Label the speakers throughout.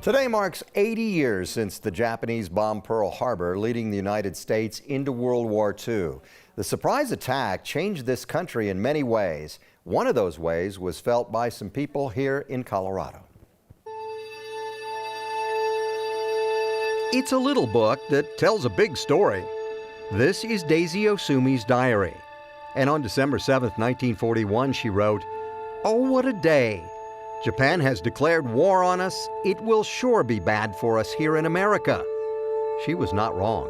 Speaker 1: Today marks 80 years since the Japanese bombed Pearl Harbor, leading the United States into World War II. The surprise attack changed this country in many ways. One of those ways was felt by some people here in Colorado. It's a little book that tells a big story. This is Daisy Osumi's diary. And on December 7th, 1941, she wrote, "Oh, what a day. Japan has declared war on us. It will sure be bad for us here in America." She was not wrong.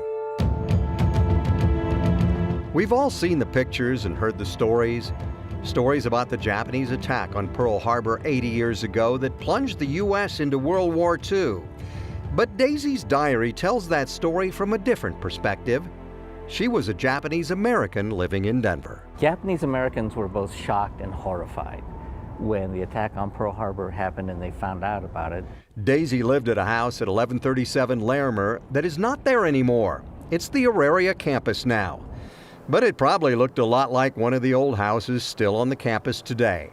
Speaker 1: We've all seen the pictures and heard the stories. Stories about the Japanese attack on Pearl Harbor 80 years ago that plunged the U.S. into World War II. But Daisy's diary tells that story from a different perspective. She was a Japanese American living in Denver.
Speaker 2: Japanese Americans were both shocked and horrified when the attack on Pearl Harbor happened and they found out about it.
Speaker 1: Daisy lived at a house at 1137 Larimer that is not there anymore. It's the Auraria campus now. But it probably looked a lot like one of the old houses still on the campus today.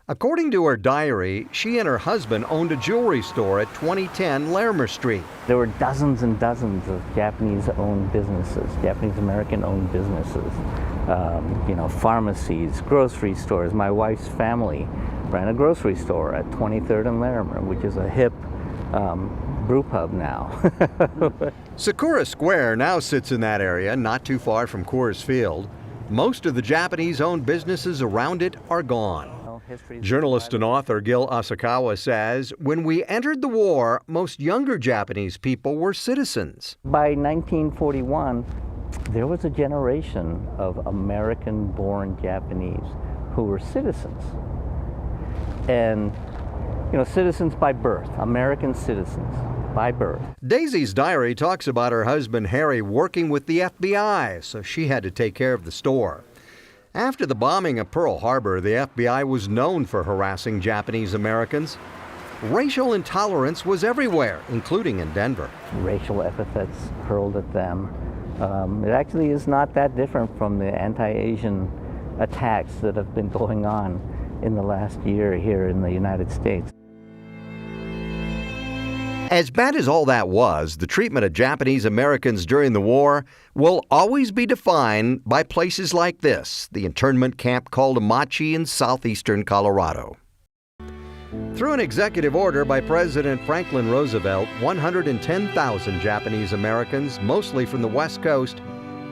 Speaker 1: According to her diary, she and her husband owned a jewelry store at 2010 Larimer Street.
Speaker 2: There were dozens and dozens of Japanese-owned businesses, Japanese-American-owned businesses. Pharmacies, grocery stores. My wife's family ran a grocery store at 23rd and Larimer, which is a hip brew pub now.
Speaker 1: Sakura Square now sits in that area, not too far from Coors Field. Most of the Japanese-owned businesses around it are gone. Journalist and author Gil Asakawa says, when we entered the war, most younger Japanese people were citizens.
Speaker 2: By 1941, there was a generation of American-born Japanese who were citizens. And, citizens by birth, American citizens by birth.
Speaker 1: Daisy's diary talks about her husband Harry working with the FBI, so she had to take care of the store. After the bombing of Pearl Harbor, the FBI was known for harassing Japanese Americans. Racial intolerance was everywhere, including in Denver.
Speaker 2: Racial epithets hurled at them. It actually is not that different from the anti-Asian attacks that have been going on in the last year here in the United States.
Speaker 1: As bad as all that was, the treatment of Japanese Americans during the war will always be defined by places like this, the internment camp called Amachi in southeastern Colorado. Through an executive order by President Franklin Roosevelt, 110,000 Japanese Americans, mostly from the West Coast,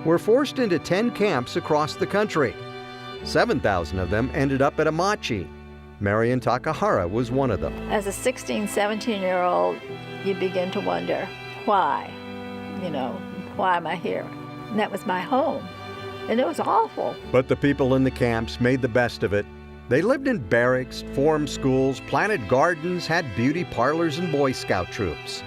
Speaker 1: were forced into 10 camps across the country. 7,000 of them ended up at Amachi. Marion Takahara was one of them.
Speaker 3: As a 16, 17-year-old, you begin to wonder, why? Why am I here? And that was my home. And it was awful.
Speaker 1: But the people in the camps made the best of it. They lived in barracks, formed schools, planted gardens, had beauty parlors and Boy Scout troops.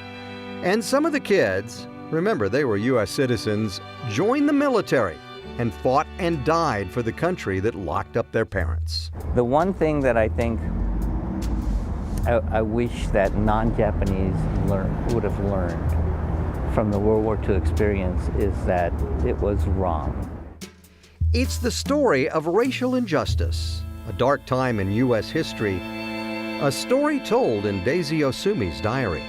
Speaker 1: And some of the kids, remember they were U.S. citizens, joined the military and fought and died for the country that locked up their parents.
Speaker 2: The one thing that I think I wish that non-Japanese would have learned from the World War II experience is that it was wrong.
Speaker 1: It's the story of racial injustice, a dark time in U.S. history, a story told in Daisy Osumi's diary.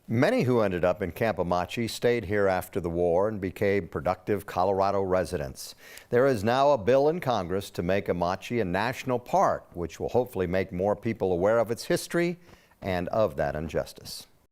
Speaker 1: Many who ended up in Camp Amachi stayed here after the war and became productive Colorado residents. There is now a bill in Congress to make Amachi a national park, which will hopefully make more people aware of its history and of that injustice.